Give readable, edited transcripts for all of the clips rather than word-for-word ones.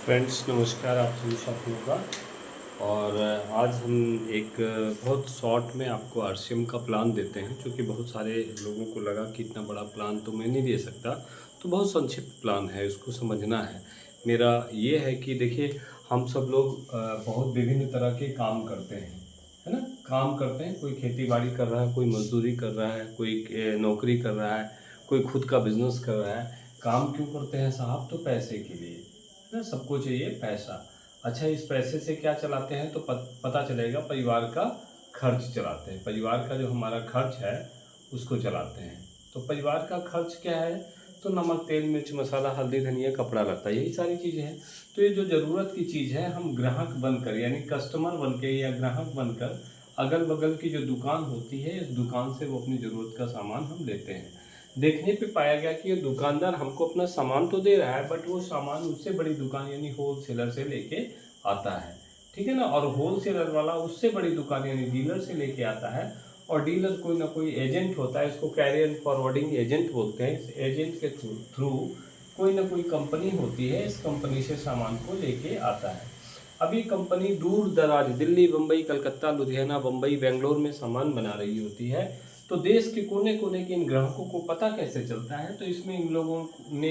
Friends नमस्कार, आप सभी साथियों का। और आज हम एक बहुत शॉर्ट में आपको आरसीएम का प्लान देते हैं, क्योंकि बहुत सारे लोगों को लगा कि इतना बड़ा प्लान तो मैं नहीं दे सकता। तो बहुत संक्षिप्त प्लान है, उसको समझना है। मेरा ये है कि देखिए, हम सब लोग बहुत विभिन्न तरह के काम करते हैं, है ना। काम करते हैं, कोई खेती बाड़ी कर रहा है, कोई मजदूरी कर रहा है, कोई नौकरी कर रहा है, कोई खुद का बिजनेस कर रहा है। काम क्यों करते हैं साहब? तो पैसे के लिए ना, सबको चाहिए पैसा। अच्छा, इस पैसे से क्या चलाते हैं? तो पता चलेगा, परिवार का खर्च चलाते हैं। परिवार का जो हमारा खर्च है उसको चलाते हैं। तो परिवार का खर्च क्या है? तो नमक, तेल, मिर्च, मसाला, हल्दी, धनिया, कपड़ा लत्ता, यही सारी चीज़ें हैं। तो ये जो ज़रूरत की चीज़ है, हम ग्राहक बनकर यानी कस्टमर बनकर या ग्राहक बनकर अगल बगल की जो दुकान होती है, इस दुकान से वो अपनी ज़रूरत का सामान हम लेते हैं। देखने पे पाया गया कि ये दुकानदार हमको अपना सामान तो दे रहा है, बट वो सामान उससे बड़ी दुकान यानी होल सेलर से लेके आता है, ठीक है ना। और होल सेलर वाला उससे बड़ी दुकान यानी डीलर से लेके आता है। और डीलर कोई ना कोई एजेंट होता है, इसको कैरियर फॉरवर्डिंग एजेंट बोलते हैं। इस एजेंट के थ्रू कोई ना कोई कंपनी होती है, इस कंपनी से सामान को लेके आता है। अभी कंपनी दूर दराज दिल्ली, मुंबई, कलकत्ता, लुधियाना, बम्बई, बेंगलोर में सामान बना रही होती है। तो देश के कोने कोने के इन ग्राहकों को पता कैसे चलता है? तो इसमें इन लोगों ने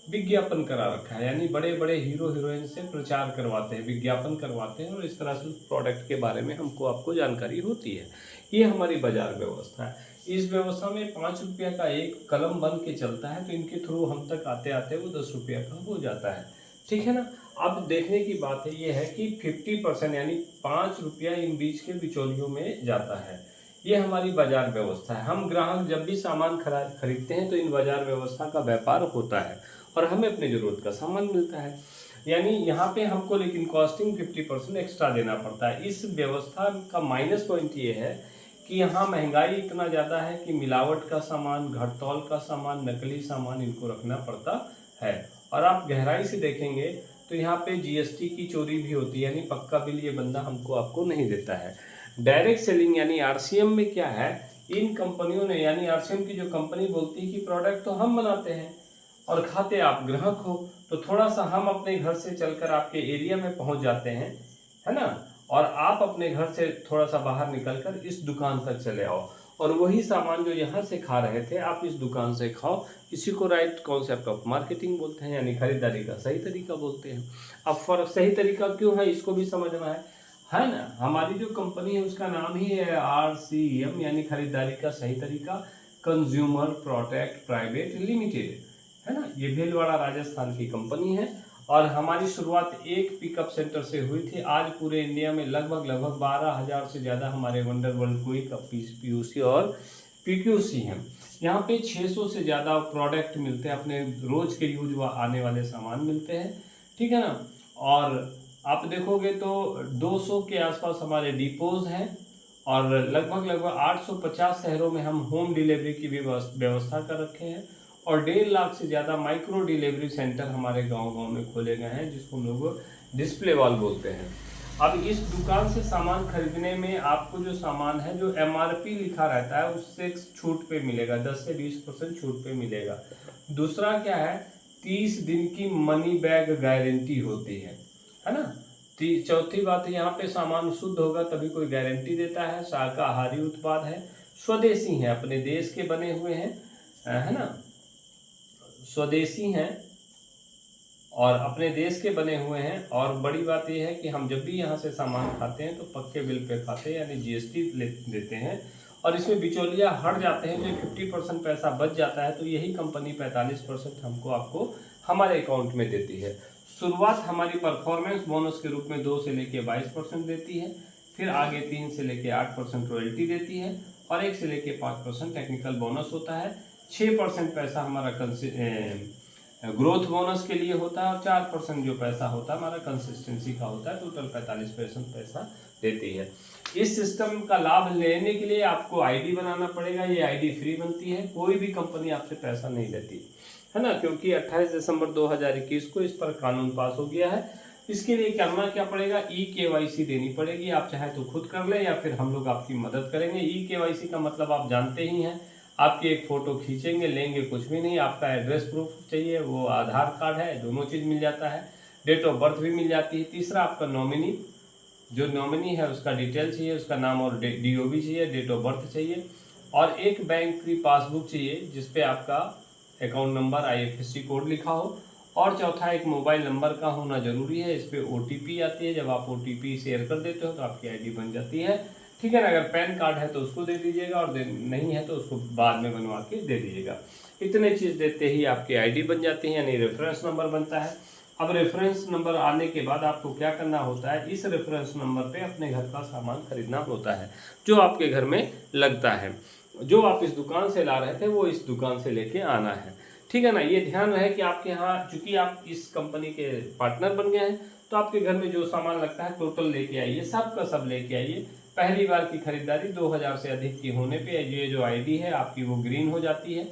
विज्ञापन करा रखा है, यानी बड़े बड़े हीरो हीरोइन से प्रचार करवाते हैं, विज्ञापन करवाते हैं, और इस तरह से उस प्रोडक्ट के बारे में आपको जानकारी होती है। ये हमारी बाजार व्यवस्था है। इस व्यवस्था में 5 रुपया का एक कलम बन के चलता है, तो इनके थ्रू हम तक आते आते वो 10 रुपया का हो जाता है, ठीक है ना। अब देखने की बात है ये है कि 50% यानी 5 रुपया इन बीच के बिचौलियों में जाता है। ये हमारी बाजार व्यवस्था है। हम ग्राहक जब भी सामान खरीदते हैं तो इन बाजार व्यवस्था का व्यापार होता है और हमें अपनी ज़रूरत का सामान मिलता है। यानी यहाँ पे हमको लेकिन कॉस्टिंग 50% एक्स्ट्रा देना पड़ता है। इस व्यवस्था का माइनस पॉइंट ये है कि यहाँ महंगाई इतना ज़्यादा है कि मिलावट का सामान, घटतौल का सामान, नकली सामान इनको रखना पड़ता है। और आप गहराई से देखेंगे तो यहाँ पे जीएसटी की चोरी भी होती है, यानी पक्का बिल ये बंदा हमको आपको नहीं देता है। डायरेक्ट सेलिंग यानी आरसीएम में क्या है, इन कंपनियों ने यानी आरसीएम की जो कंपनी बोलती है कि प्रोडक्ट तो हम बनाते हैं और खाते आप ग्राहक हो, तो थोड़ा सा हम अपने घर से चलकर आपके एरिया में पहुंच जाते हैं, है ना। और आप अपने घर से थोड़ा सा बाहर निकलकर इस दुकान तक चले आओ और वही सामान जो यहाँ से खा रहे थे आप इस दुकान से खाओ। इसी को राइट कॉन्सेप्ट ऑफ मार्केटिंग बोलते हैं, यानी खरीदारी का सही तरीका बोलते हैं। अब फर्क सही तरीका क्यों है, इसको भी समझना है ना। हमारी जो कंपनी है उसका नाम ही है आरसीएम, यानी खरीदारी का सही तरीका, कंज्यूमर प्रोटेक्ट प्राइवेट लिमिटेड, है ना। ये भीलवाड़ा राजस्थान की कंपनी है और हमारी शुरुआत एक पिकअप सेंटर से हुई थी। आज पूरे इंडिया में लगभग 12,000 से ज़्यादा हमारे वंडर वर्ल्ड क्विक पीयूसी और पीक्यूसी हैं। यहाँ पे 600 से ज़्यादा प्रोडक्ट मिलते हैं, अपने रोज के यूज आने वाले सामान मिलते हैं, ठीक है ना। और आप देखोगे तो 200 के आसपास हमारे डिपोज हैं और लगभग 850 शहरों में हम होम डिलीवरी की भी व्यवस्था कर रखे हैं। और 1.5 लाख से ज़्यादा माइक्रो डिलीवरी सेंटर हमारे गांव-गांव में खोले गए हैं, जिसको हम लोग डिस्प्ले वॉल बोलते हैं। अब इस दुकान से सामान खरीदने में आपको जो सामान है, जो एमआरपी लिखा रहता है उससे छूट पे मिलेगा, 10 से 20% छूट पे मिलेगा। दूसरा क्या है, 30 दिन की मनी बैग गारंटी होती है ना। चौथी बात है, यहाँ पे सामान शुद्ध होगा तभी कोई गारंटी देता है। शाकाहारी उत्पाद है, स्वदेशी हैं, अपने देश के बने हुए हैं, है ना, स्वदेशी हैं और अपने देश के बने हुए हैं। और बड़ी बात यह है कि हम जब भी यहाँ से सामान खाते हैं तो पक्के बिल पे खाते हैं, यानी जीएसटी देते हैं और इसमें बिचौलिया हट जाते हैं। जो 50% पैसा बच जाता है तो यही कंपनी 45% हमको आपको हमारे अकाउंट में देती है। शुरुआत हमारी परफॉर्मेंस बोनस के रूप में 2 से लेके 22% देती है, फिर आगे 3 से लेके 8% रॉयल्टी देती है और 1 से लेके 5% टेक्निकल बोनस होता है। 6% पैसा हमारा ग्रोथ बोनस के लिए होता है और 4% जो पैसा होता है हमारा कंसिस्टेंसी का होता है। टोटल 45% पैसा देती है। इस सिस्टम का लाभ लेने के लिए आपको आईडी बनाना पड़ेगा। ये आईडी फ्री बनती है, कोई भी कंपनी आपसे पैसा नहीं लेती, है ना, क्योंकि 28 दिसंबर 2021 को इस पर कानून पास हो गया है। इसके लिए करना क्या पड़ेगा, KYC देनी पड़ेगी। आप चाहे तो खुद कर लें या फिर हम लोग आपकी मदद करेंगे। KYC का मतलब आप जानते ही हैं, आपकी एक फ़ोटो खींचेंगे, लेंगे कुछ भी नहीं, आपका एड्रेस प्रूफ चाहिए, वो आधार कार्ड है, दोनों चीज़ मिल जाता है। डेट ऑफ बर्थ भी मिल जाती है। तीसरा आपका नॉमिनी, जो नॉमिनी है उसका डिटेल चाहिए, उसका नाम और DOB चाहिए, डेट ऑफ बर्थ चाहिए, और एक बैंक की पासबुक चाहिए जिसपे आपका अकाउंट नंबर IFSC कोड लिखा हो, और चौथा एक मोबाइल नंबर का होना जरूरी है। इस पर OTP आती है, जब आप OTP शेयर कर देते हो तो आपकी ID बन जाती है, ठीक है ना। अगर पैन कार्ड है तो उसको दे दीजिएगा, और नहीं है तो उसको बाद में बनवा के दे दीजिएगा। इतने चीज़ देते ही आपकी ID बन जाती है, यानी रेफरेंस नंबर बनता है। अब रेफरेंस नंबर आने के बाद आपको क्या करना होता है, इस रेफरेंस नंबर पे अपने घर का सामान खरीदना होता है जो आपके घर में लगता है। जो आप इस दुकान से ला रहे थे वो इस दुकान से लेके आना है, ठीक है ना। ये ध्यान रहे कि आपके यहाँ, चूंकि आप इस कंपनी के पार्टनर बन गए हैं, तो आपके घर में जो सामान लगता है टोटल लेके आइए, सब का सब लेके आइए। पहली बार की खरीदारी 2000 से अधिक की होने पे ये जो ID है आपकी वो ग्रीन हो जाती है,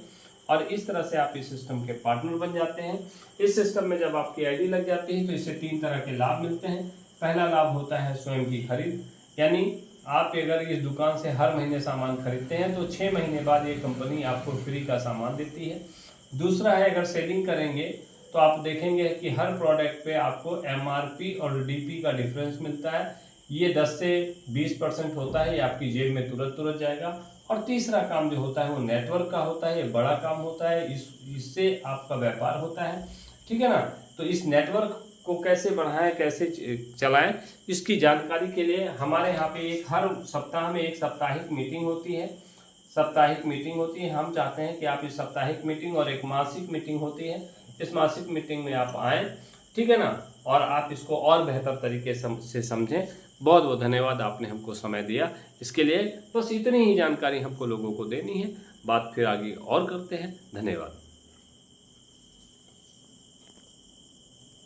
और इस तरह से आप इस सिस्टम के पार्टनर बन जाते हैं। इस सिस्टम में जब आपकी ID लग जाती है तो इससे 3 तरह के लाभ मिलते हैं। पहला लाभ होता है स्वयं की खरीद, यानी आप अगर इस दुकान से हर महीने सामान खरीदते हैं तो 6 महीने बाद ये कंपनी आपको फ्री का सामान देती है। दूसरा है, अगर सेलिंग करेंगे तो आप देखेंगे कि हर प्रोडक्ट पे आपको MRP और DP का डिफरेंस मिलता है। ये 10 से 20% होता है, ये आपकी जेब में तुरंत जाएगा। और तीसरा काम जो होता है वो नेटवर्क का होता है, ये बड़ा काम होता है, इससे आपका व्यापार होता है, ठीक है ना। तो इस नेटवर्क को कैसे बढ़ाएं, कैसे चलाएं, इसकी जानकारी के लिए हमारे यहाँ पे हर सप्ताह में एक साप्ताहिक मीटिंग होती है। हम चाहते हैं कि आप इस साप्ताहिक मीटिंग और एक मासिक मीटिंग होती है, इस मासिक मीटिंग में आप आएँ, ठीक है ना, और आप इसको और बेहतर तरीके से समझें। बहुत बहुत धन्यवाद, आपने हमको समय दिया इसके लिए। बस इतनी ही जानकारी हमको लोगों को देनी है, बात फिर आगे और करते हैं। धन्यवाद।